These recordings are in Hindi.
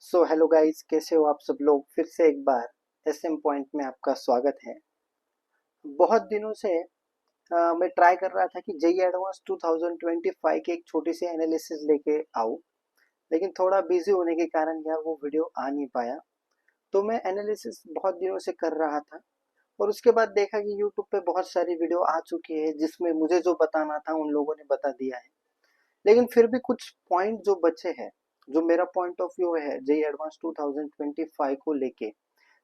हेलो गाइस, कैसे हो आप सब लोग। फिर से एक बार एसएम पॉइंट में आपका स्वागत है। बहुत दिनों से मैं ट्राई कर रहा था कि जेई एडवांस 2025 की एक छोटी सी एनालिसिस लेके आऊँ, लेकिन थोड़ा बिजी होने के कारण यार वो वीडियो आ नहीं पाया। तो मैं एनालिसिस बहुत दिनों से कर रहा था और उसके बाद देखा कि यूट्यूब पे बहुत सारी वीडियो आ चुकी है जिसमें मुझे जो बताना था उन लोगों ने बता दिया है। लेकिन फिर भी कुछ पॉइंट जो बचे हैं, जो मेरा पॉइंट ऑफ व्यू है जेई एडवांस 2025 को लेके,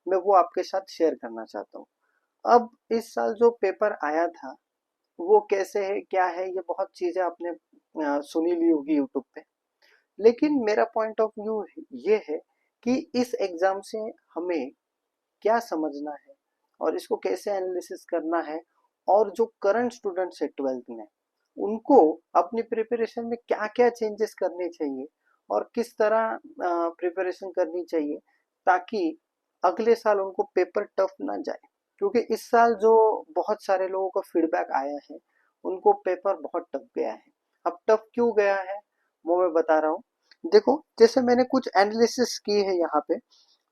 मैं वो आपके साथ शेयर करना चाहता हूँ। अब इस साल जो पेपर आया था वो कैसे है क्या है, ये बहुत चीजें आपने सुनी ली होगी यूट्यूब पे। लेकिन मेरा पॉइंट ऑफ व्यू ये है कि इस एग्जाम से हमें क्या समझना है और इसको कैसे एनालिसिस करना है, और जो करंट स्टूडेंट्स है 12th में उनको अपनी प्रिपरेशन में क्या क्या चेंजेस करने चाहिए और किस तरह प्रिपरेशन करनी चाहिए, ताकि अगले साल उनको पेपर टफ ना जाए। क्योंकि इस साल जो बहुत सारे लोगों का फीडबैक आया है, उनको पेपर बहुत टफ गया है। अब टफ क्यों गया है वो मैं बता रहा हूँ। देखो, जैसे मैंने कुछ एनालिसिस की है यहाँ पे।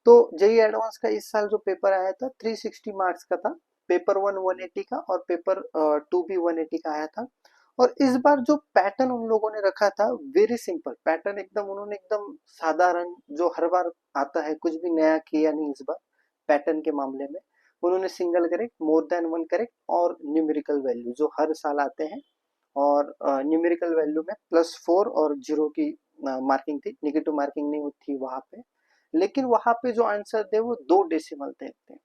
तो जेई एडवांस का इस साल जो पेपर आया था 360 मार्क्स का था। पेपर वन 180 का और पेपर टू भी 180 का आया था। और इस बार जो पैटर्न उन लोगों ने रखा था, वेरी सिंपल पैटर्न, एकदम उन्होंने एकदम साधारण जो हर बार आता है, कुछ भी नया किया नहीं इस बार। पैटर्न के मामले में उन्होंने single correct, more than one correct और न्यूमेरिकल वैल्यू जो हर साल आते हैं। और न्यूमेरिकल वैल्यू में +4 और 0 की मार्किंग थी, निगेटिव मार्किंग नहीं थी वहां पे। लेकिन वहां पे जो आंसर थे वो 2 डेसिमल थे।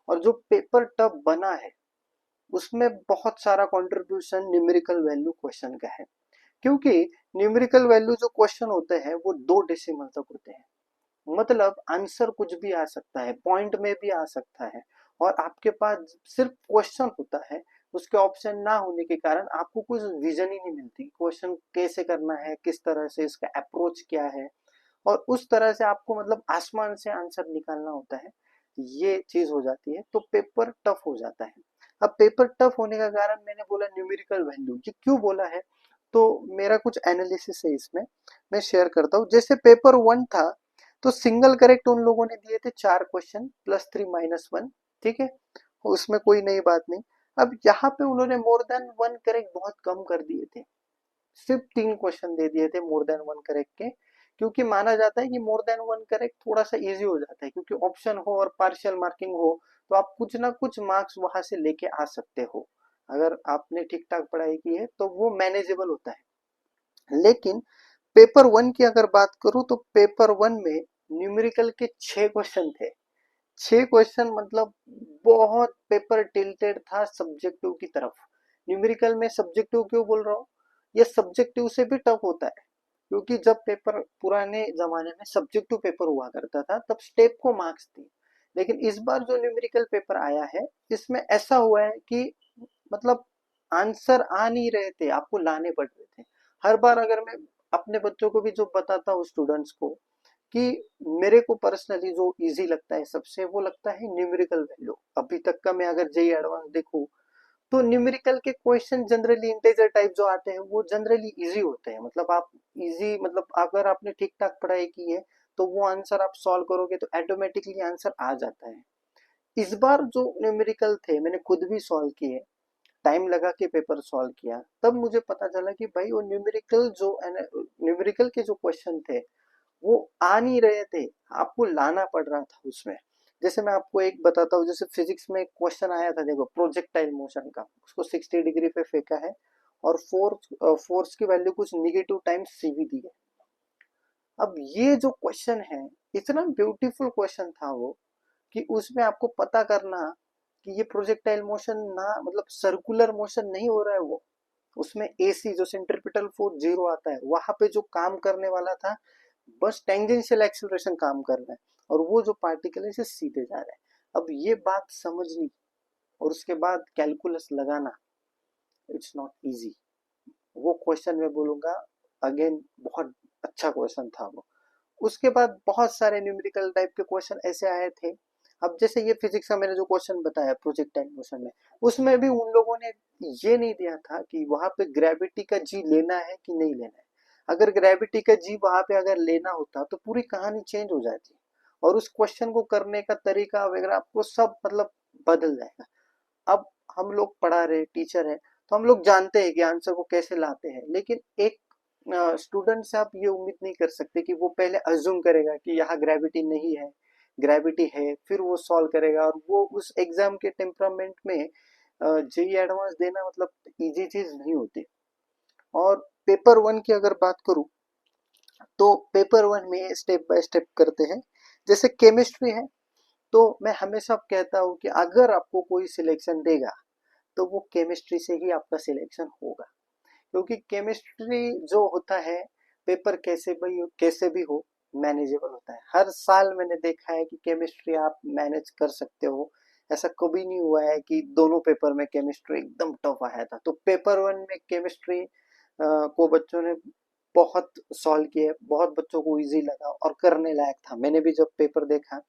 और जो पेपर टफ बना है उसमें बहुत सारा कंट्रीब्यूशन न्यूमेरिकल वैल्यू क्वेश्चन का है। क्योंकि न्यूमेरिकल वैल्यू जो क्वेश्चन होते हैं वो 2 डेसिमल तक होते हैं। मतलब आंसर कुछ भी आ सकता है, पॉइंट में भी आ सकता है। और आपके पास सिर्फ क्वेश्चन होता है, उसके ऑप्शन ना होने के कारण आपको कुछ विजन ही नहीं मिलती, क्वेश्चन कैसे करना है, किस तरह से इसका अप्रोच क्या है। और उस तरह से आपको मतलब आसमान से आंसर निकालना होता है। ये चीज हो जाती है तो पेपर टफ हो जाता है। अब पेपर टफ होने का कारण मैंने बोला न्यूमेरिकल वैल्यू, ये क्यों बोला है, तो मेरा कुछ एनालिसिस है इसमें, मैं शेयर करता हूँ। जैसे पेपर वन था तो सिंगल करेक्ट उन लोगों ने दिए थे 4 क्वेश्चन, +3 - 1, ठीक है, उसमें कोई नई बात नहीं। अब यहाँ पे उन्होंने मोर देन वन करेक्ट बहुत कम कर दिए थे, सिर्फ 3 क्वेश्चन दे दिए थे मोर देन वन करेक्ट के। क्योंकि माना जाता है कि मोर देन वन करेक्ट थोड़ा सा इजी हो जाता है, क्योंकि ऑप्शन हो और पार्शियल मार्किंग हो तो आप कुछ ना कुछ मार्क्स वहां से लेके आ सकते हो। अगर आपने ठीक ठाक पढ़ाई की है तो वो मैनेजेबल होता है। लेकिन पेपर वन की अगर बात करूं तो पेपर वन में न्यूमेरिकल के 6 क्वेश्चन थे। 6 क्वेश्चन मतलब बहुत पेपर टिल्टेड था सब्जेक्टिव की तरफ। न्यूमेरिकल में सब्जेक्टिव क्यों बोल रहा हूँ, ये सब्जेक्टिव से भी टफ होता है। क्योंकि जब पेपर पुराने जमाने में सब्जेक्टिव पेपर हुआ करता था तब स्टेप को मार्क्स थी। लेकिन इस बार जो न्यूमेरिकल पेपर आया है इसमें ऐसा हुआ है कि मतलब आंसर आ नहीं रहे थे, आपको लाने पड़ रहे थे। हर बार अगर मैं अपने बच्चों को भी जो बताता हूँ स्टूडेंट्स को, कि मेरे को पर्सनली जो इजी लगता है सबसे वो लगता है न्यूमेरिकल वैल्यू। अभी तक का मैं अगर जेई एडवांस देखूं तो न्यूमेरिकल के क्वेश्चन जनरली इंटीजर टाइप जो आते हैं वो जनरली इजी होते हैं। मतलब आप इजी, मतलब अगर आपने ठीक ठाक पढ़ाई की है तो वो आंसर आप सॉल्व करोगे तो ऑटोमेटिकली आंसर आ जाता है। इस बार जो न्यूमेरिकल थे मैंने खुद भी सॉल्व किए, टाइम लगा के पेपर सॉल्व किया, तब मुझे पता चला कि भाई वो न्यूमेरिकल के जो क्वेश्चन थे वो आ नहीं रहे थे, आपको लाना पड़ रहा था उसमें। जैसे मैं आपको एक बताता हूँ, जैसे फिजिक्स में एक क्वेश्चन आया था, देखो प्रोजेक्टाइल मोशन का, उसको 60 डिग्री पे फेंका है और फोर्स की वैल्यू कुछ -टाइम्स CV दी है। अब ये जो क्वेश्चन है, इतना ब्यूटीफुल क्वेश्चन था वो, कि उसमें आपको पता करना कि ये प्रोजेक्टाइल मोशन ना, मतलब सर्कुलर मोशन नहीं हो रहा है वो, उसमें AC जो सेंट्रीपिटल फोर्स 0 आता है, वहां पे जो काम करने वाला था बस टेंजेंशियल एक्सेलरेशन काम कर रहा है, और वो जो पार्टिकल है इसे सीधे जा रहा है। अब ये बात समझनी और उसके बाद कैलकुलस लगाना, इट्स नॉट इजी। वो क्वेश्चन मैं बोलूंगा अगेन बहुत अच्छा क्वेश्चन था वो। उसके बाद बहुत सारे न्यूमेरिकल टाइप के क्वेश्चन ऐसे आए थे। अब जैसे ये फिजिक्स का मैंने जो क्वेश्चन बताया प्रोजेक्टाइल मोशन में, उसमें भी उन लोगों ने ये नहीं दिया था कि वहां पे ग्रेविटी का जी लेना है कि नहीं लेना है। अगर ग्रेविटी का जी वहां पे अगर लेना होता तो पूरी कहानी चेंज हो जाती और उस क्वेश्चन को करने का तरीका वगैरह आपको सब मतलब बदल जाएगा। अब हम लोग पढ़ा रहे टीचर है तो हम लोग जानते हैं कि आंसर को कैसे लाते हैं, लेकिन एक स्टूडेंट से आप ये उम्मीद नहीं कर सकते कि वो पहले अज्यूम करेगा कि यहाँ ग्रेविटी नहीं है, ग्रेविटी है, फिर वो सॉल्व करेगा। और वो उस एग्जाम के टेम्परामेंट में जेई एडवांस देना मतलब इजी चीज नहीं होती। और पेपर वन की अगर बात करूं तो पेपर वन में स्टेप बाय स्टेप करते हैं। जैसे केमिस्ट्री है तो मैं हमेशा कहता हूँ कि अगर आपको कोई सिलेक्शन देगा तो वो केमिस्ट्री से ही आपका सिलेक्शन होगा, क्योंकि केमिस्ट्री जो होता है पेपर कैसे भी हो मैनेजेबल होता है। हर साल मैंने देखा है कि केमिस्ट्री आप मैनेज कर सकते हो। ऐसा कभी नहीं हुआ है कि दोनों पेपर में केमिस्ट्री एकदम टफ आया था। तो पेपर वन में केमिस्ट्री को बच्चों ने बहुत सॉल्व किया, बहुत बच्चों को इजी लगा और करने लायक था। मैंने भी जब पेपर देखा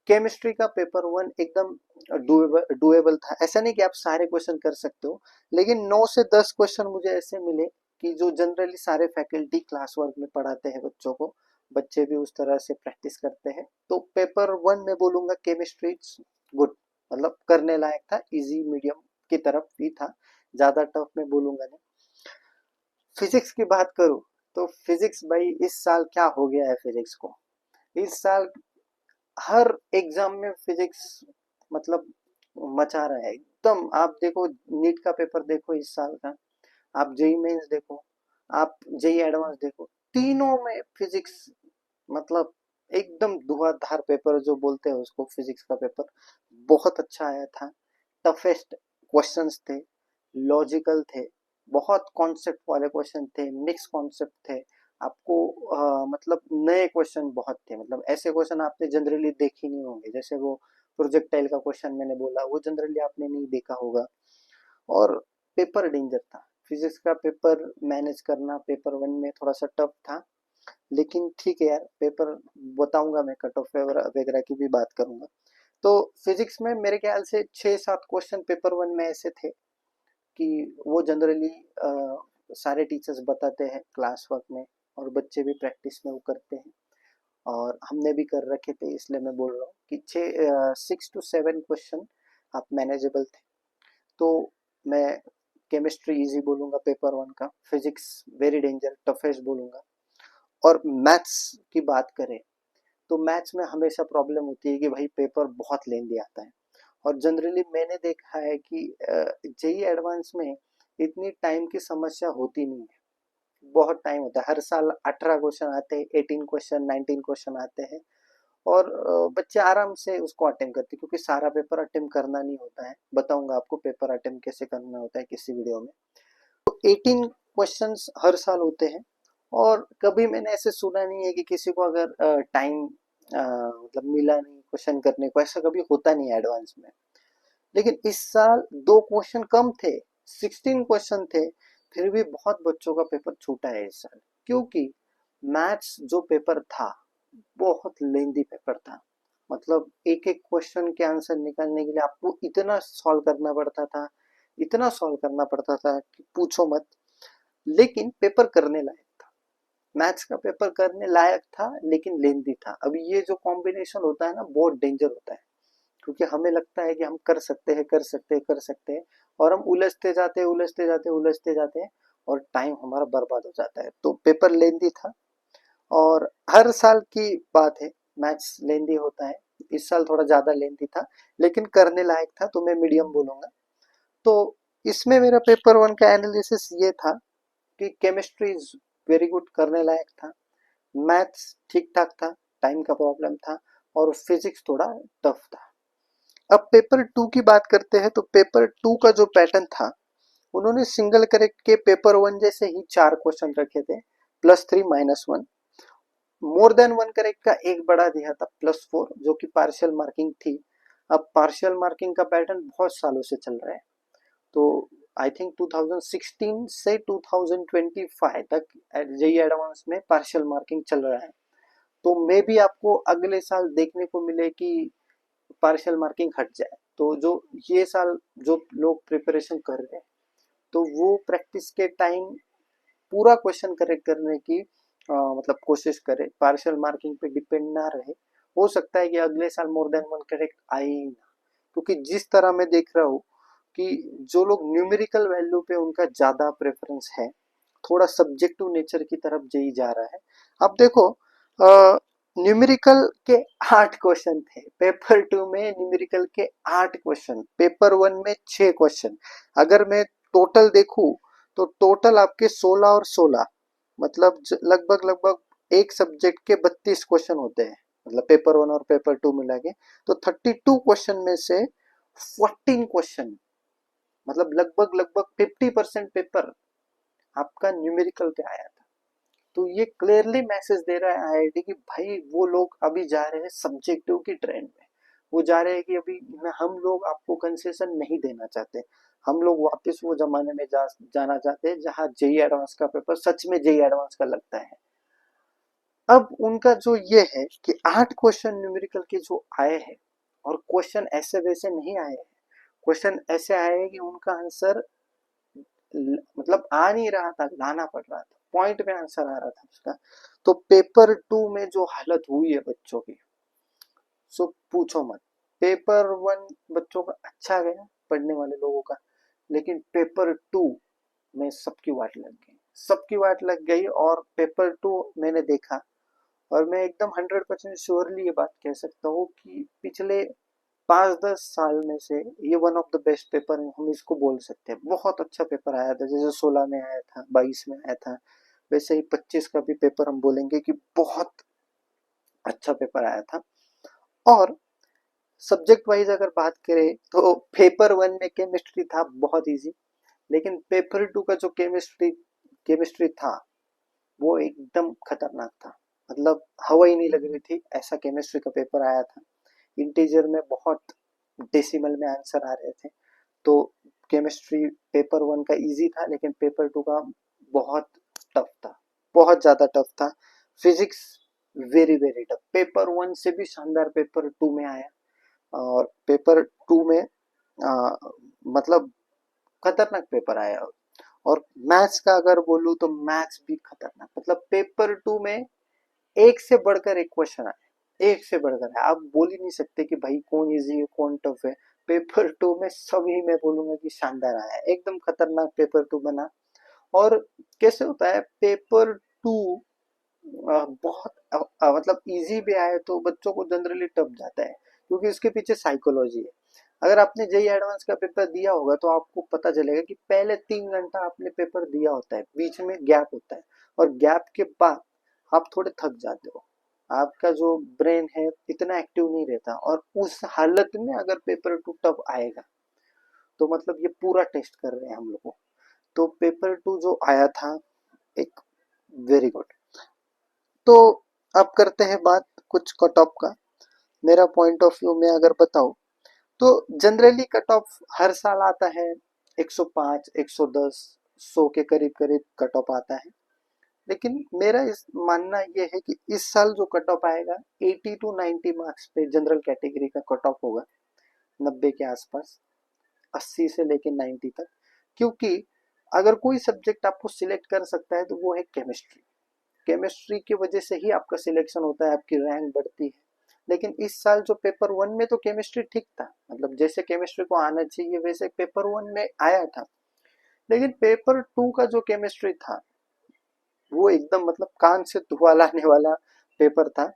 केमिस्ट्री का पेपर वन एकदम डुएबल था। ऐसा नहीं कि आप सारे क्वेश्चन कर सकते हो, लेकिन 9 से 10 क्वेश्चन मुझे ऐसे मिले कि जो जनरली सारे फैकल्टी क्लास वर्क में पढ़ाते हैं बच्चों को, बच्चे भी उस तरह से प्रैक्टिस करते हैं। तो पेपर वन में बोलूंगा केमिस्ट्री गुड, मतलब करने लायक था, इजी मीडियम की तरफ ही था, ज्यादा टफ में बोलूंगा नहीं। फिजिक्स की बात करूं तो फिजिक्स भाई इस साल क्या हो गया है फिजिक्स को। इस साल हर एग्जाम में फिजिक्स मतलब मचा रहा है एकदम। आप देखो नीट का पेपर देखो इस साल का, आप जेई मेंस देखो, आप जेई एडवांस देखो, तीनों में फिजिक्स मतलब एकदम धुआंधार पेपर जो बोलते हैं उसको, फिजिक्स का पेपर बहुत अच्छा आया था। टफेस्ट क्वेश्चंस थे, लॉजिकल थे, बहुत कॉन्सेप्ट वाले क्वेश्चन थे, मिक्स कॉन्सेप्ट थे। आपको मतलब नए क्वेश्चन बहुत थे, मतलब ऐसे क्वेश्चन आपने जनरली देखे नहीं होंगे। जैसे वो प्रोजेक्टाइल का क्वेश्चन मैंने बोला, वो जनरली आपने नहीं देखा होगा। और पेपर डेंजर था फिजिक्स का पेपर, मैनेज करना पेपर वन में थोड़ा सा टफ था। लेकिन ठीक है यार, पेपर बताऊंगा मैं, कट ऑफ वगैरह की भी बात करूंगा। तो फिजिक्स में मेरे ख्याल से 6-7 क्वेश्चन पेपर वन में ऐसे थे कि वो जनरली सारे टीचर्स बताते हैं क्लास वर्क में, और बच्चे भी प्रैक्टिस में वो करते हैं, और हमने भी कर रखे थे, इसलिए मैं बोल रहा हूँ कि 6 to 7 क्वेश्चन आप मैनेजेबल थे। तो मैं केमिस्ट्री इजी बोलूंगा पेपर वन का, फिजिक्स वेरी डेंजर टफेस्ट बोलूंगा। और मैथ्स की बात करें तो मैथ्स में हमेशा प्रॉब्लम होती है कि भाई पेपर बहुत लेंदी आता है। और जनरली मैंने देखा है कि जेई एडवांस में इतनी टाइम की समस्या होती नहीं है, बहुत टाइम होता है। हर साल 18 क्वेश्चन आते हैं, 18 क्वेश्चन 19 क्वेश्चन आते हैं, और बच्चे आराम से उसको अटेम्प्ट करते हैं, क्योंकि सारा पेपर अटेम्प्ट करना नहीं होता है। बताऊंगा आपको पेपर अटेम्प्ट कैसे करना होता है किसी वीडियो में। तो 18 क्वेश्चंस हर साल होते हैं, और कभी मैंने ऐसे सुना नहीं है कि किसी को अगर टाइम मतलब मिला नहीं क्वेश्चन करने को, ऐसा कभी होता नहीं है एडवांस में। लेकिन इस साल 2 क्वेश्चन कम थे, 16 क्वेश्चन थे, फिर भी बहुत बच्चों का पेपर छूटा है इस साल, क्योंकि मैथ्स जो पेपर था बहुत लेंदी पेपर था। मतलब एक एक क्वेश्चन के आंसर निकालने के लिए आपको इतना सॉल्व करना पड़ता था, इतना सॉल्व करना पड़ता था कि पूछो मत। लेकिन पेपर करने लायक था, मैथ्स का पेपर करने लायक था, लेकिन लेंदी था। अभी ये जो कॉम्बिनेशन होता है ना बहुत डेंजर होता है, क्योंकि हमें लगता है कि हम कर सकते हैं कर सकते हैं कर सकते हैं, और हम उलझते जाते हैं उलझते जाते हैं उलझते जाते हैं, और टाइम हमारा बर्बाद हो जाता है। तो पेपर लेंदी था, और हर साल की बात है मैथ्स लेंदी होता है। इस साल थोड़ा ज्यादा लेंदी था, लेकिन करने लायक था, तो मैं मीडियम बोलूंगा। तो इसमें मेरा पेपर वन का एनालिसिस ये था कि केमिस्ट्री इज वेरी गुड, करने लायक था, मैथ्स ठीक ठाक था, टाइम का प्रॉब्लम था, और फिजिक्स थोड़ा टफ था। अब पेपर टू की बात करते हैं। तो पेपर टू का जो पैटर्न था, उन्होंने सिंगल करेक्ट के पेपर वन जैसे ही 4 क्वेश्चन रखे थे, +3 -1। मोर देन वन करेक्ट का एक बड़ा दिया था, +4, जो कि पार्शियल मार्किंग थी। अब पार्शियल मार्किंग का पैटर्न बहुत सालों से चल रहा है, तो आई थिंक 2016 से 2025 तक जेई एडवांस में पार्शियल मार्किंग चल रहा है। तो मे भी आपको अगले साल देखने को मिले कि पार्शियल मार्किंग हट जाए। तो जो ये साल जो लोग प्रिपरेशन कर रहे हैं, तो वो प्रैक्टिस के टाइम पूरा क्वेश्चन करेक्ट करने की मतलब कोशिश करे, पार्शियल मार्किंग पे डिपेंड ना रहे। हो सकता है कि अगले साल मोर देन वन करेक्ट आए ही ना, क्योंकि जिस तरह मैं देख रहा हूँ कि जो लोग न्यूमेरिकल वैल्यू पे उनका ज्यादा प्रेफरेंस है, थोड़ा सब्जेक्टिव नेचर की तरफ जेई जा रहा है। अब देखो न्यूमेरिकल के 8 क्वेश्चन थे पेपर 2 में, न्यूमेरिकल के 8 क्वेश्चन, पेपर 1 में 6 क्वेश्चन। अगर मैं टोटल देखूं तो टोटल आपके 16 और 16, मतलब लगभग लगभग एक सब्जेक्ट के 32 क्वेश्चन होते हैं, मतलब पेपर 1 और पेपर 2 मिला के। तो 32 क्वेश्चन में से 14 क्वेश्चन, मतलब लगभग लगभग 50% पेपर आपका न्यूमेरिकल पे आया था। तो ये क्लियरली मैसेज दे रहा है आईआईटी कि भाई वो लोग अभी जा रहे हैं सब्जेक्टिव की ट्रेंड में। वो जा रहे हैं कि अभी हम लोग आपको कंसेशन नहीं देना चाहते, हम लोग वापस वो जमाने में जाना चाहते हैं जहां जेई एडवांस का पेपर सच में जेई एडवांस का लगता है। अब उनका जो ये है कि 8 क्वेश्चन न्यूमेरिकल के जो आए हैं, और क्वेश्चन ऐसे वैसे नहीं आए हैं, क्वेश्चन ऐसे आए हैं कि उनका आंसर मतलब आ नहीं रहा था, लाना पड़ रहा था, पॉइंट में आंसर आ रहा था उसका। तो पेपर 2 में जो हालत हुई है बच्चों की, सो पूछो मत। पेपर 1 बच्चों का अच्छा गया, पढ़ने वाले लोगों का, लेकिन पेपर 2 में सबकी वाट लग गई, सबकी वाट लग गई। और पेपर 2 मैंने देखा, और मैं एकदम 100% श्योरली ये बात कह सकता हूँ कि पिछले 5-10 साल में से ये one of the best paper हम इसको बोल सकते हैं। बहुत अच्छा पेपर आया था, जैसे 16 में आया था, 22 में आया था, वैसे ही 25 का भी पेपर हम बोलेंगे कि बहुत अच्छा पेपर आया था। और सब्जेक्ट वाइज अगर बात करें तो पेपर 1 में केमिस्ट्री था बहुत इजी, लेकिन पेपर 2 का जो केमिस्ट्री केमिस्ट्री था वो एकदम खतरनाक था, मतलब हवा ही नहीं लग रही थी, ऐसा केमिस्ट्री का पेपर आया था। इंटीजर में बहुत डेसिमल में आंसर आ रहे थे। तो केमिस्ट्री पेपर 1 का इजी था, लेकिन पेपर 2 का बहुत टफ था, बहुत ज्यादा टफ था। Physics very very tough, paper 1 से भी शानदार पेपर 2 में आया। और पेपर 2 में मतलब खतरनाक पेपर आया। और मैथ्स का अगर बोलूं तो मैथ्स भी खतरनाक, मतलब पेपर 2 में एक से बढ़कर एक क्वेश्चन आया, एक से बढ़कर है। आप बोल ही नहीं सकते कि भाई कौन इजी है कौन टफ है। पेपर 2 में सभी मैं बोलूंगा कि शानदार आया, एकदम खतरनाक पेपर 2 बना। और कैसे होता है पेपर 2 बहुत मतलब इजी भी आए तो बच्चों को जनरली टफ जाता है, क्योंकि उसके पीछे साइकोलॉजी है। अगर आपने जेई एडवांस का पेपर दिया होगा तो आपको पता चलेगा कि पहले 3 घंटा आपने पेपर दिया होता है, बीच में गैप होता है, और गैप के बाद आप थोड़े थक जाते हो, आपका जो ब्रेन है इतना एक्टिव नहीं रहता। और उस हालत में अगर पेपर 2 टफ आएगा तो मतलब ये पूरा टेस्ट कर रहे हैं हम लोग को। तो पेपर 2 जो आया था एक वेरी गुड। तो अब करते हैं बात कुछ कट ऑफ का। मेरा पॉइंट ऑफ व्यू में अगर बताऊं तो जनरली कट ऑफ हर साल आता है 105, 110, 100 के करीब करीब कट ऑफ आता है। लेकिन मेरा इस मानना ये है कि इस साल जो कट ऑफ आएगा 80 टू 90 मार्क्स पे जनरल कैटेगरी का कट ऑफ होगा, 90 के आसपास, 80 से लेके 90 तक। क्योंकि अगर कोई सब्जेक्ट आपको सिलेक्ट कर सकता है तो वो है केमिस्ट्री। केमिस्ट्री की वजह से ही आपका सिलेक्शन होता है, आपकी रैंक बढ़ती है। लेकिन इस साल जो पेपर 1 में तो केमिस्ट्री ठीक था, मतलब जैसे केमिस्ट्री को आना चाहिए वैसे पेपर 1 में आया था। लेकिन पेपर 2 का जो केमिस्ट्री था वो एकदम मतलब कान से धुआं लाने वाला पेपर था।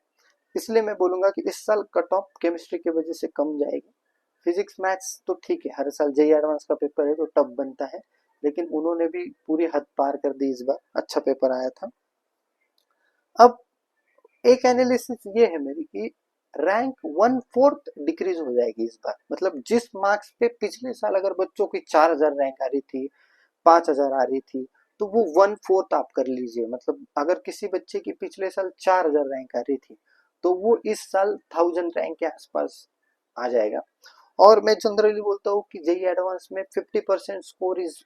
इसलिए मैं बोलूंगा कि इस साल कट ऑफ केमिस्ट्री की वजह से कम जाएगी। फिजिक्स मैथ्स तो ठीक है, हर साल जेई एडवांस का पेपर है तो टफ बनता है, लेकिन उन्होंने भी पूरी हद पार कर दी, इस बार अच्छा पेपर आया था। अब एक एनालिसिस ये है मेरी कि रैंक 1/4 डिक्रीज हो जाएगी इस बार, मतलब जिस मार्क्स पे पिछले साल अगर बच्चों की 4000 रैंक आ रही थी, 5000 आ रही थी, तो वो 1/4 आप कर लीजिए। मतलब अगर किसी बच्चे की पिछले साल 4000 रैंक आ रही थी तो वो इस साल 1000 रैंक के आसपास आ जाएगा। और मैं जनरली बोलता हूँ कि जेई एडवांस में 50% score is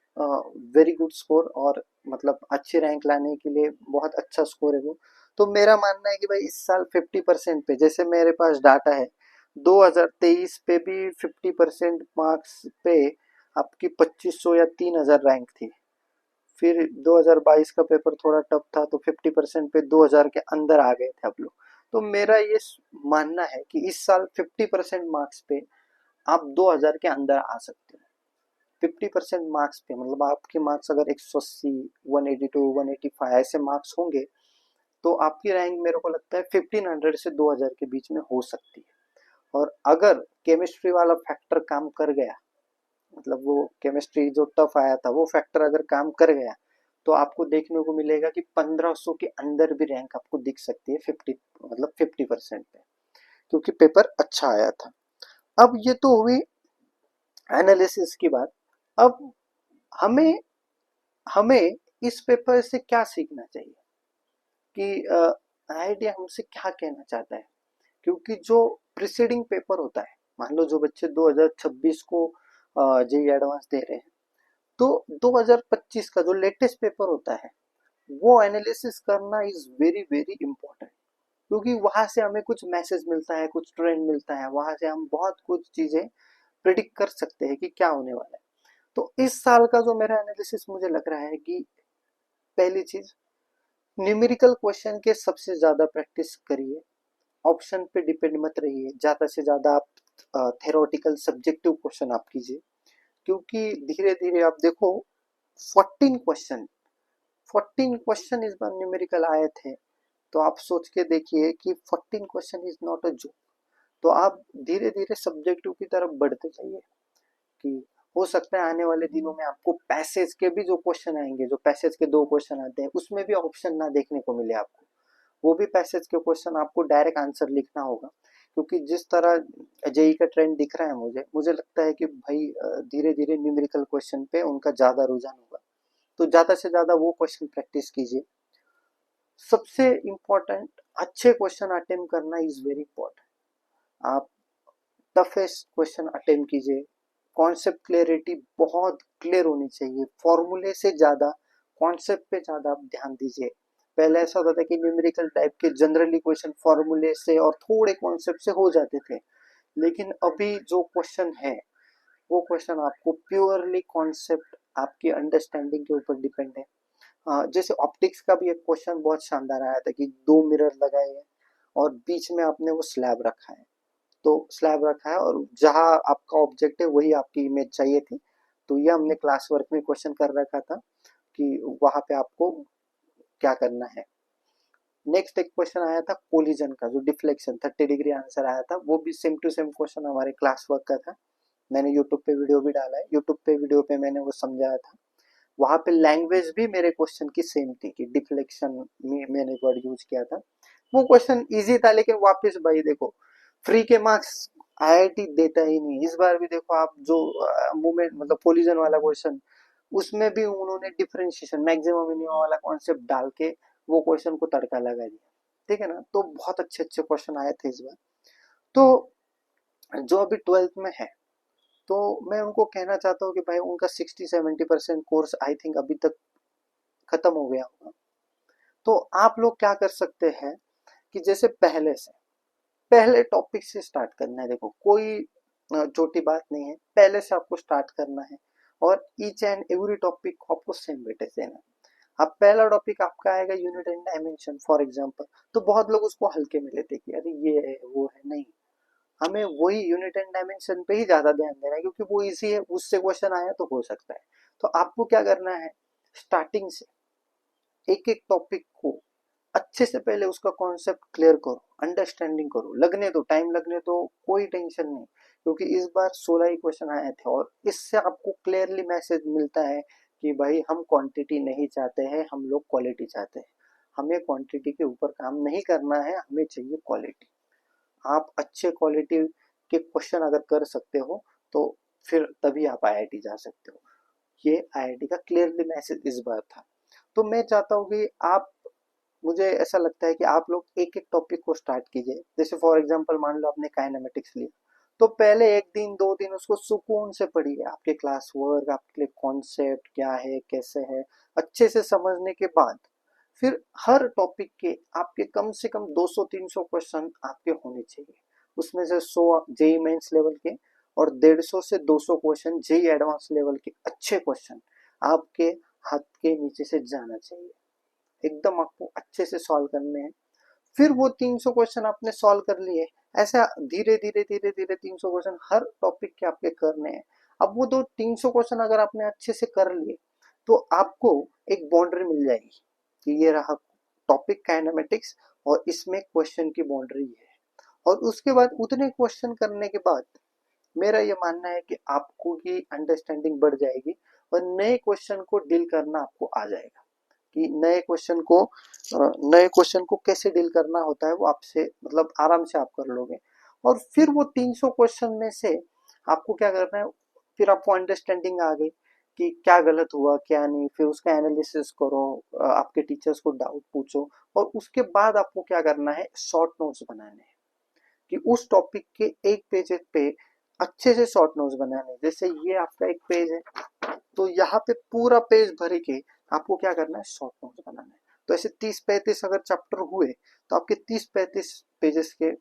very good score, और मतलब अच्छी रैंक लाने के लिए बहुत अच्छा स्कोर है वो। तो मेरा मानना है कि भाई इस साल 50% पे, जैसे मेरे पास डाटा है 2023 पे भी 50% मार्क्स पे आपकी 2500 या 3000 रैंक थी। फिर 2022 का पेपर थोड़ा टफ था तो 50% पे 2000 के अंदर आ गए थे आप लोग। तो मेरा ये मानना है कि इस साल 50% मार्क्स पे आप 2000 के अंदर आ सकते हो। 50% मार्क्स पे मतलब आपके मार्क्स अगर 180, 182, 185 ऐसे मार्क्स होंगे तो आपकी रैंक मेरे को लगता है 1500 से 2000 के बीच में हो सकती है। और अगर केमिस्ट्री वाला फैक्टर काम कर गया, मतलब वो केमिस्ट्री जो टफ आया था वो फैक्टर अगर काम कर गया, तो आपको देखने को मिलेगा कि 1500 के अंदर भी रैंक आपको दिख सकती है 50, मतलब 50% पे, क्योंकि पेपर अच्छा आया था। अब ये तो हुई एनालिसिस की बात। अब हमें हमें इस पेपर से क्या सीखना चाहिए कि आईआईटी हमसे क्या कहना चाहता है, क्योंकि जो प्रीसीडिंग पेपर होता है, मान लो जो बच्चे 2026 को जेई एडवांस दे रहे हैं, तो 2025 का जो लेटेस्ट पेपर होता है वो एनालिसिस करना इज वेरी वेरी इंपॉर्टेंट, क्योंकि वहां से हमें कुछ मैसेज मिलता है, कुछ ट्रेंड मिलता है, वहां से हम बहुत कुछ चीजें प्रिडिक्ट कर सकते हैं कि क्या होने वाला है। तो इस साल का जो मेरा एनालिसिस मुझे लग रहा है कि पहली चीज, न्यूमेरिकल क्वेश्चन के सबसे ज्यादा प्रैक्टिस करिए, ऑप्शन पे डिपेंड मत रहिए, ज्यादा से ज्यादा आप थेरोटिकल सब्जेक्टिव क्वेश्चन आप कीजिए, क्योंकि धीरे धीरे आप देखो 14 क्वेश्चन 14 क्वेश्चन इस बार न्यूमेरिकल आए थे, तो आप सोच के देखिए कि 14 question is not a joke. तो आप धीरे धीरे सब्जेक्टिव की तरफ बढ़ते जाइए कि हो सकता है आने वाले दिनों में आपको पैसेज के भी जो क्वेश्चन आएंगे, जो पैसेज के 2 क्वेश्चन आते हैं उसमें भी ऑप्शन ना देखने को मिले आपको, वो भी पैसेज के क्वेश्चन आपको डायरेक्ट आंसर लिखना होगा, क्योंकि जिस तरह जेई का ट्रेंड दिख रहा है मुझे मुझे लगता है कि भाई धीरे धीरे न्यूमेरिकल क्वेश्चन पे उनका ज्यादा रुझान होगा। तो ज्यादा से ज्यादा वो क्वेश्चन प्रैक्टिस कीजिए। सबसे इम्पोर्टेंट, अच्छे क्वेश्चन अटेम्प्ट करना इज वेरी इंपॉर्टेंट। आप टफेस्ट क्वेश्चन अटेम्प्ट कीजिए, कॉन्सेप्ट क्लियरिटी बहुत क्लियर होनी चाहिए, फॉर्मूले से ज्यादा कॉन्सेप्ट पे ज्यादा आप ध्यान दीजिए। पहले ऐसा होता था कि न्यूमेरिकल टाइप के जनरली क्वेश्चन फॉर्मूले से और थोड़े कॉन्सेप्ट से हो जाते थे, लेकिन अभी जो क्वेश्चन है वो क्वेश्चन आपको प्योरली कॉन्सेप्ट, आपकी अंडरस्टैंडिंग के ऊपर डिपेंड है। जैसे ऑप्टिक्स का भी एक क्वेश्चन बहुत शानदार आया था कि 2 मिरर लगाए हैं और बीच में आपने वो स्लैब रखा है, तो स्लैब रखा है और जहां आपका ऑब्जेक्ट है वही आपकी इमेज चाहिए थी। तो ये हमने क्लास वर्क में क्वेश्चन कर रखा था कि वहां पे आपको क्या करना है। नेक्स्ट एक क्वेश्चन आया था कोलिजन का, जो डिफ्लेक्शन 30 डिग्री आंसर आया था, वो भी सेम टू सेम क्वेश्चन हमारे क्लास वर्क का था। मैंने यूट्यूब पे वीडियो भी डाला है, यूट्यूब पे वीडियो पे मैंने वो समझाया था। वहां पे लैंग्वेज भी मेरे क्वेश्चन की सेम थी कि डिफ्लेक्शन में मैंने वर्ड यूज किया था। वो क्वेश्चन इजी था, लेकिन वापस भाई देखो, फ्री के मार्क्स आईआईटी देता ही नहीं। इस बार भी देखो आप जो मूवमेंट मतलब कोलिजन वाला क्वेश्चन, उसमें भी उन्होंने डिफरेंशिएशन मैक्सिमम मिनिमम वाला कॉन्सेप्ट डाल के वो क्वेश्चन को तड़का लगा दिया। ठीक है ना, तो बहुत अच्छे अच्छे क्वेश्चन आए थे इस बार। तो जो अभी 12th में है, तो मैं उनको कहना चाहता हूँ कि भाई उनका 60-70% कोर्स आई थिंक अभी तक खत्म हो गया होगा। तो आप लोग क्या कर सकते हैं कि जैसे पहले टॉपिक से स्टार्ट करना है। देखो कोई छोटी बात नहीं है, पहले से आपको स्टार्ट करना है और ईच एंड एवरी टॉपिक को आपको सेम वेटेज देना है। अब पहला टॉपिक आपका आएगा unit and dimension for example, तो बहुत लोग उसको हल्के में लेते कि अरे ये है वो है, नहीं, हमें वही यूनिट एंड डायमेंशन पे ही ज्यादा ध्यान देना है, क्योंकि वो इजी है, उससे क्वेश्चन आया तो हो सकता है। तो आपको क्या करना है, स्टार्टिंग से एक एक टॉपिक को अच्छे से पहले उसका कॉन्सेप्ट क्लियर करो, अंडरस्टैंडिंग करो, लगने दो टाइम, लगने दो, कोई टेंशन नहीं, क्योंकि इस बार 16 ही क्वेश्चन आए थे और इससे आपको क्लियरली मैसेज मिलता है कि भाई हम क्वांटिटी नहीं चाहते हैं, हम लोग क्वालिटी चाहते हैं। हमें क्वांटिटी के ऊपर काम नहीं करना है, हमें चाहिए क्वालिटी। आप अच्छे क्वालिटी के क्वेश्चन अगर कर सकते हो तो फिर तभी आप आईआईटी जा सकते हो। ये आईआईटी का क्लियरली मैसेज इस बार था। तो मैं चाहता हूँ कि आप, मुझे ऐसा लगता है कि आप लोग एक एक टॉपिक को स्टार्ट कीजिए। जैसे फॉर एग्जांपल मान लो आपने काइनेमेटिक्स लिया, तो पहले 1 दिन 2 दिन उसको सुकून से पढ़िए, आपके क्लास वर्क, आपके कॉन्सेप्ट क्या है कैसे है, अच्छे से समझने के बाद फिर हर टॉपिक के आपके कम से कम 200-300 क्वेश्चन आपके होने चाहिए। उसमें से 100 जेई मेंस लेवल के और 150 से 200 क्वेश्चन जेई एडवांस लेवल के अच्छे क्वेश्चन आपके हाथ के नीचे से जाना चाहिए, एकदम आपको अच्छे से सॉल्व करने हैं। फिर वो 300 क्वेश्चन आपने सॉल्व कर लिए, ऐसा धीरे धीरे धीरे धीरे 300 क्वेश्चन हर टॉपिक के आपके करने हैं। अब वो 300 क्वेश्चन अगर आपने अच्छे से कर लिए तो आपको एक बाउंड्री मिल जाएगी कि ये रहा टॉपिक काइनेमेटिक्स और इसमें क्वेश्चन की बाउंड्री है। और उसके बाद उतने क्वेश्चन करने के बाद मेरा ये मानना है कि आपको की अंडरस्टैंडिंग बढ़ जाएगी और नए क्वेश्चन को डील करना आपको आ जाएगा कि नए क्वेश्चन को कैसे डील करना होता है वो आपसे मतलब आराम से आप कर लोगे। और फिर वो 300 क्वेश्चन में से आपको क्या करना है, फिर आपको अंडरस्टैंडिंग आ गई कि क्या गलत हुआ क्या नहीं, फिर उसका एनालिसिस करो, आपके टीचर्स को डाउट पूछो और उसके बाद आपको क्या करना है, शॉर्ट नोट्स बनाने हैं कि उस टॉपिक के एक पेज पे अच्छे से शॉर्ट नोट्स बनाने। जैसे ये आपका एक पेज है तो यहाँ पे पूरा पेज भर के आपको क्या करना है, शॉर्ट नोट्स बनाना है। तो ऐसे 30-35 अगर चैप्टर हुए तो आपके 30-35 पेजेस के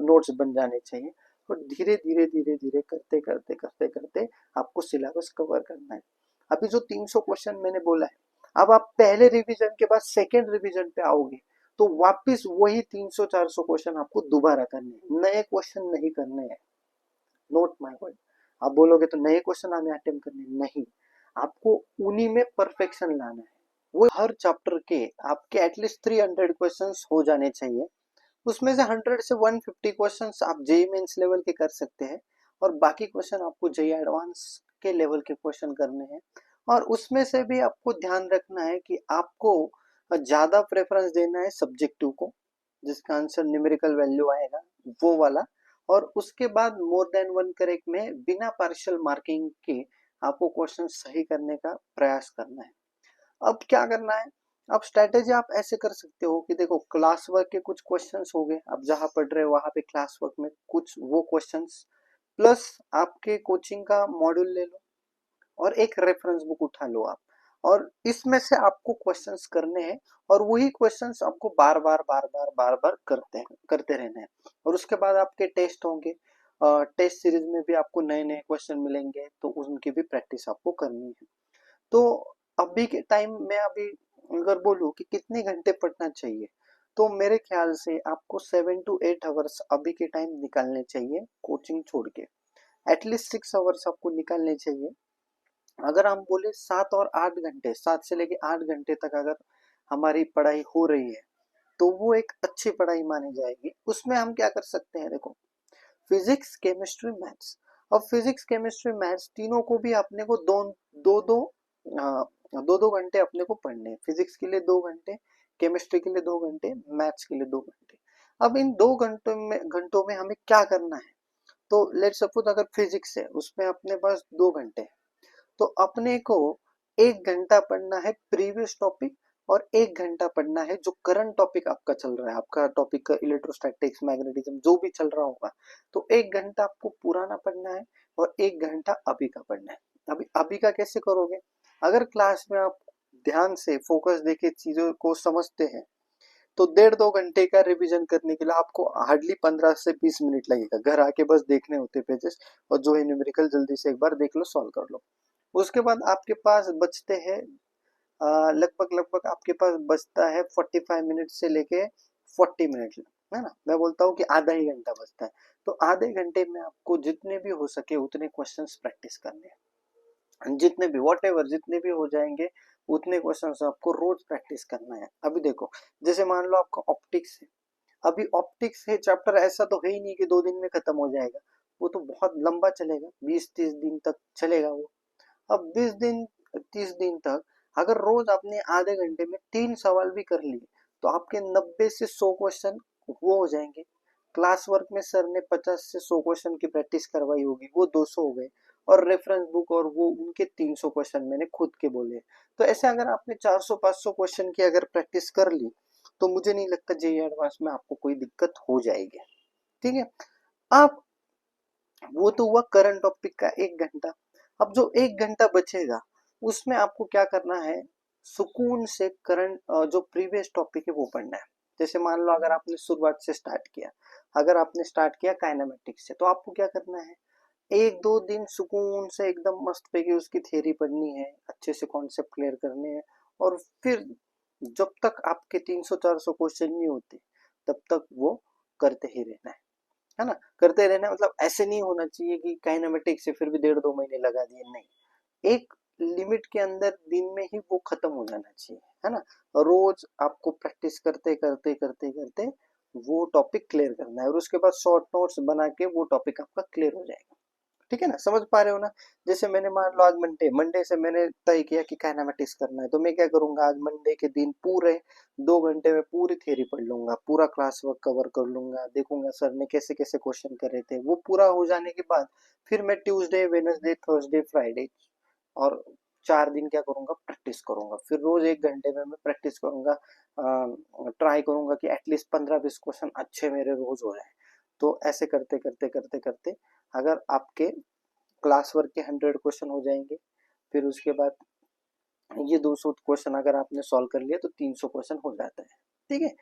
नोट्स बन जाने चाहिए। और धीरे धीरे धीरे धीरे करते करते करते करते आपको सिलेबस कवर करना है। अभी जो 300 क्वेश्चन मैंने बोला है, अब आप पहले रिवीजन के बाद सेकेंड रिवीजन पे आओगे तो वापस वही 300-400 क्वेश्चन आपको दोबारा करने हैं, नए क्वेश्चन नहीं करने हैं। Note my word. आप बोलोगे तो नए क्वेश्चन हमें अटेम्प्ट करने नहीं, आपको उन्हीं में परफेक्शन लाना है। वो हर चैप्टर के आपके एटलीस्ट 300 क्वेश्चंस हो जाने चाहिए। उसमें से 100 से 150 क्वेश्चंस आप जेईई मेंस लेवल के कर सकते हैं और बाकी क्वेश्चन आपको जेईई एडवांस के लेवल के क्वेश्चन करने हैं। और उसमें से भी आपको ध्यान रखना है कि आपको ज्यादा प्रेफरेंस देना है सब्जेक्टिव को, जिसका आंसर न्यूमेरिकल वैल्यू आएगा वो वाला। और उसके बाद मोर देन वन करेक्ट में बिना पार्शियल मार्किंग के आपको क्वेश्चन सही करने का प्रयास करना है। अब क्या करना है, अब स्ट्रेटेजी आप ऐसे कर सकते हो कि देखो क्लास वर्क के कुछ क्वेश्चंस हो गए, आप जहां पढ़ रहे हो वहां पे क्लास वर्क में कुछ वो क्वेश्चंस प्लस आपके कोचिंग का मॉड्यूल ले लो और एक रेफरेंस बुक उठा लो आप, और इसमें से आपको क्वेश्चंस करने हैं और वही क्वेश्चंस आपको बार बार बार बार बार बार करते रहना है। और उसके बाद आपके टेस्ट होंगे, टेस्ट सीरीज में भी आपको नए नए क्वेश्चन मिलेंगे तो उनकी भी प्रैक्टिस आपको करनी है। तो अभी के टाइम में अभी अगर बोलूं कि कितने घंटे पढ़ना चाहिए, तो मेरे ख्याल से आपको 7 to 8 आवर्स अभी के टाइम निकालने चाहिए कोचिंग छोड़ के। एटलीस्ट 6 आवर्स आपको निकालने चाहिए। अगर हम बोले 7 और 8 घंटे, 7 से लेके 8 घंटे तक अगर हमारी पढ़ाई हो रही है तो वो एक अच्छी पढ़ाई मानी जाएगी। उसमें हम क्या कर सकते हैं, देखो फिजिक्स केमिस्ट्री मैथ्स, अब फिजिक्स केमिस्ट्री मैथ्स तीनों को भी अपने को दो दो दो दो दो घंटे अपने को पढ़ने हैं। फिजिक्स के लिए 2 घंटे, केमिस्ट्री के लिए 2 घंटे, मैथ्स के लिए 2 घंटे। अब इन 2 घंटों में हमें क्या करना है, तो लेट सपोज अगर फिजिक्स है उसमें अपने पास 2 घंटे हैं, तो अपने को 1 घंटा पढ़ना है प्रीवियस टॉपिक और 1 घंटा पढ़ना है जो करंट टॉपिक आपका चल रहा है। आपका टॉपिक का इलेक्ट्रोस्टैटिक्स मैग्नेटिज्म जो भी चल रहा होगा, तो 1 घंटा आपको पुराना पढ़ना है और 1 घंटा अभी का पढ़ना है। अभी अभी का कैसे करोगे, अगर क्लास में आप ध्यान से फोकस देके चीजों को समझते हैं तो 1.5-2 घंटे का रिवीजन करने के लिए आपको हार्डली 15 से 20 मिनट लगेगा। घर आके बस देखने होते पेजेस और जो है न्यूमेरिकल जल्दी से एक बार देख लो, सॉल्व कर लो। उसके बाद आपके पास बचते हैं लगभग लगभग आपके पास बचता है 45 मिनट से लेके 40 मिनट, है ना। मैं बोलता हूँ कि आधा ही घंटा बचता है। तो आधे घंटे में आपको जितने भी हो सके उतने क्वेश्चंस प्रैक्टिस करने हैं, जितने भी वॉट एवर जितने भी हो जाएंगे उतने क्वेश्चंस आपको रोज प्रैक्टिस करना है। अभी देखो जैसे मान लो आपका ऑप्टिक्स है, अभी ऑप्टिक्स है चैप्टर, ऐसा तो है ही नहीं कि 2 दिन में खत्म हो जाएगा, वो तो बहुत लंबा चलेगा, 20-30 दिन तक चलेगा वो। अब 20 दिन 30 दिन तक अगर रोज आपने आधे घंटे में 3 सवाल भी कर लिए तो आपके 90 से 100 क्वेश्चन वो हो जाएंगे। क्लास वर्क में सर ने 50 से 100 क्वेश्चन की प्रैक्टिस करवाई होगी, वो 200 हो गए। और रेफरेंस बुक और वो उनके 300 क्वेश्चन मैंने खुद के बोले। तो ऐसे अगर आपने 400-500 क्वेश्चन की अगर प्रैक्टिस कर ली तो मुझे नहीं लगता जेईई एडवांस में आपको कोई दिक्कत हो जाएगी। ठीक है। अब वो तो हुआ करंट टॉपिक का 1 घंटा। अब जो 1 घंटा बचेगा उसमें आपको क्या करना है, सुकून से करंट जो प्रीवियस टॉपिक है वो पढ़ना है। जैसे मान लो अगर आपने शुरुआत से स्टार्ट किया, अगर आपने स्टार्ट किया काइनेमेटिक्स से, तो आपको क्या करना है, एक दो दिन सुकून से एकदम मस्त पैकी उसकी थ्योरी पढ़नी है, अच्छे से कॉन्सेप्ट क्लियर करने हैं, और फिर जब तक आपके 300-400 क्वेश्चन नहीं होते तब तक वो करते ही रहना है ना। करते रहना मतलब ऐसे नहीं होना चाहिए कि काइनेमेटिक्स से फिर भी 1.5-2 महीने लगा दिए, नहीं। एक लिमिट के अंदर दिन में ही वो खत्म हो जाना चाहिए, है ना। रोज आपको प्रैक्टिस करते करते करते करते वो टॉपिक क्लियर करना है, और उसके बाद शॉर्ट नोट्स बना के वो टॉपिक आपका क्लियर हो जाएगा। ठीक है ना, समझ पा रहे हो ना। जैसे मैंने मान लो आज मंडे मंडे से मैंने तय किया कि काइनेमेटिक्स करना है, तो मैं क्या करूंगा, आज मंडे के दिन पूरे 2 घंटे में पूरी थ्योरी पढ़ लूंगा, पूरा क्लास वर्क कवर कर लूंगा, देखूंगा सर ने कैसे कैसे क्वेश्चन करे थे। वो पूरा हो जाने के बाद फिर मैं ट्यूसडे वेडनेसडे थर्सडे फ्राइडे और 4 दिन क्या करूंगा, प्रैक्टिस करूंगा। फिर रोज 1 घंटे में मैं प्रैक्टिस करूंगा, ट्राई करूंगा कि एटलीस्ट 15-20 क्वेश्चन अच्छे मेरे रोज हो जाए। तो ऐसे करते करते करते करते अगर आपके क्लास वर्क के 100 क्वेश्चन हो जाएंगे, फिर उसके बाद ये 200 क्वेश्चन अगर आपने सॉल्व कर लिया तो 300 क्वेश्चन हो जाता है। ठीक है,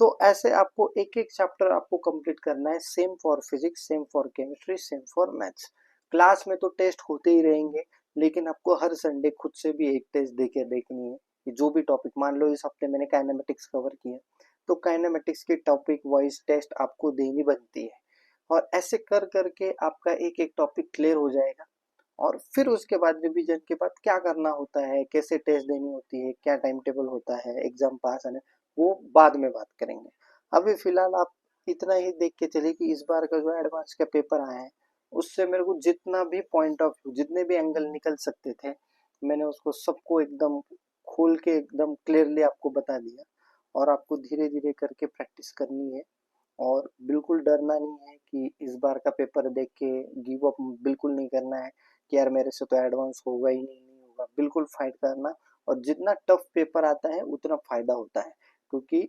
तो ऐसे आपको एक एक चैप्टर आपको कंप्लीट करना है। Same for physics, same for chemistry, same for maths. Class में तो टेस्ट होते ही रहेंगे, लेकिन आपको हर संडे खुद से भी एक टेस्ट देके देखनी है कि जो भी टॉपिक, मान लो इस हफ्ते मैंने काइनेमेटिक्स कवर किया, तो काइनेमेटिक्स की टॉपिक वाइज टेस्ट आपको देनी बनती है। और ऐसे कर करके आपका एक एक टॉपिक क्लियर हो जाएगा। और फिर उसके बाद रिवीजन के बाद क्या करना होता है, कैसे टेस्ट देनी होती है, क्या टाइम टेबल होता है, एग्जाम पास आने, वो बाद में बात करेंगे। अभी फिलहाल आप इतना ही देख के चलिए कि इस बार का जो एडवांस का पेपर आया है, उससे मेरे को जितना भी पॉइंट ऑफ व्यू, जितने भी एंगल निकल सकते थे, मैंने उसको सबको एकदम खोल के एकदम क्लियरली आपको बता दिया। और आपको धीरे धीरे करके प्रैक्टिस करनी है, और बिल्कुल डरना नहीं है कि इस बार का पेपर देख के गिव अप बिल्कुल नहीं करना है कि यार मेरे से तो एडवांस होगा ही नहीं, नहीं होगा। बिल्कुल फाइट करना, और जितना टफ पेपर आता है उतना फायदा होता है, क्योंकि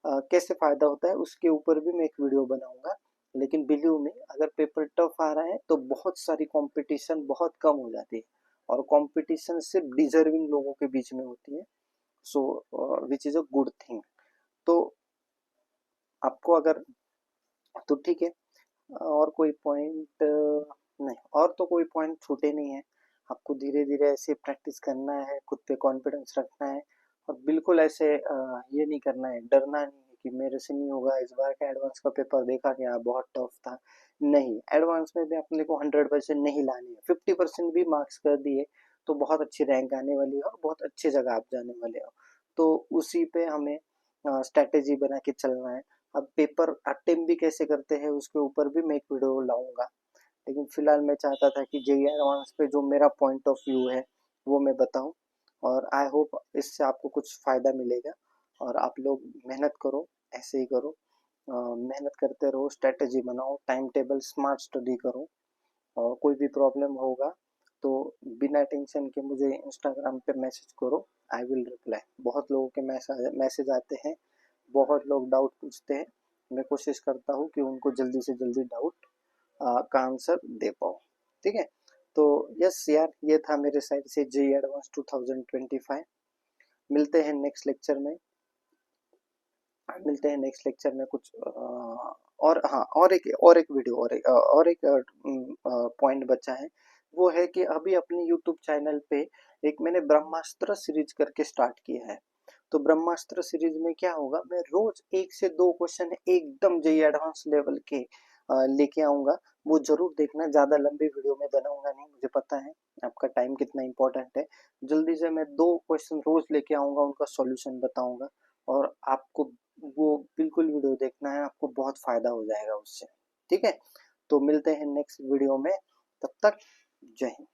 कैसे फायदा होता है उसके ऊपर भी मैं एक वीडियो बनाऊंगा। लेकिन बिलीव में, अगर पेपर टफ आ रहा है तो बहुत सारी कंपटीशन बहुत कम हो जाती है, और कंपटीशन सिर्फ डिजर्विंग लोगों के बीच में होती है। So which is a good thing. तो आपको अगर, तो ठीक है, और कोई पॉइंट नहीं, और तो कोई पॉइंट छूटे नहीं है। आपको धीरे धीरे ऐसे प्रैक्टिस करना है, खुद पे कॉन्फिडेंस रखना है, और बिल्कुल ऐसे ये नहीं करना है, डरना नहीं है कि मेरे से नहीं होगा। इस बार का एडवांस का पेपर देखा गया, बहुत टफ था। नहीं, एडवांस में भी अपने को 100% नहीं लानी है। 50% भी मार्क्स कर दिए तो बहुत अच्छी रैंक आने वाली है, और बहुत अच्छी जगह आप जाने वाले हो। तो उसी पे हमें स्ट्रैटेजी बना के चलना है। अब पेपर अटेम्प्ट भी कैसे करते हैं उसके ऊपर भी मैं एक वीडियो लाऊंगा, लेकिन फिलहाल मैं चाहता था कि जेईई एडवांस पे जो मेरा पॉइंट ऑफ व्यू है वो मैं बताऊं। और आई होप इससे आपको कुछ फ़ायदा मिलेगा, और आप लोग मेहनत करो, ऐसे ही करो। मेहनत करते रहो, स्ट्रेटजी बनाओ, टाइम टेबल स्मार्ट स्टडी करो। और कोई भी प्रॉब्लम होगा तो बिना टेंशन के मुझे इंस्टाग्राम पे मैसेज करो, आई विल रिप्लाई। बहुत लोगों के मैसेज आते हैं, बहुत लोग डाउट पूछते हैं, मैं कोशिश करता हूँ कि उनको जल्दी से जल्दी डाउट का आंसर दे पाऊँ। ठीक है, तो यस यार, ये था मेरे साइड से जेईई एडवांस 2025। मिलते हैं नेक्स्ट लेक्चर में, मिलते हैं नेक्स्ट लेक्चर में कुछ और हाँ, और एक वीडियो, और एक पॉइंट बचा है। वो है कि अभी अपने यूट्यूब चैनल पे एक मैंने ब्रह्मास्त्र सीरीज करके स्टार्ट किया है। तो ब्रह्मास्त्र सीरीज में क्या होगा, मैं रोज 1 से 2 क्वेश्चन एकदम जेईई एडवांस लेवल के लेके आऊंगा। वो जरूर देखना, ज्यादा लंबी वीडियो में बनाऊंगा नहीं, मुझे पता है आपका टाइम कितना इंपॉर्टेंट है। जल्दी से मैं 2 क्वेश्चन रोज लेके आऊंगा, उनका सॉल्यूशन बताऊंगा। और आपको वो बिल्कुल वीडियो देखना है, आपको बहुत फायदा हो जाएगा उससे। ठीक है, तो मिलते हैं नेक्स्ट वीडियो में, तब तक जय हिंद।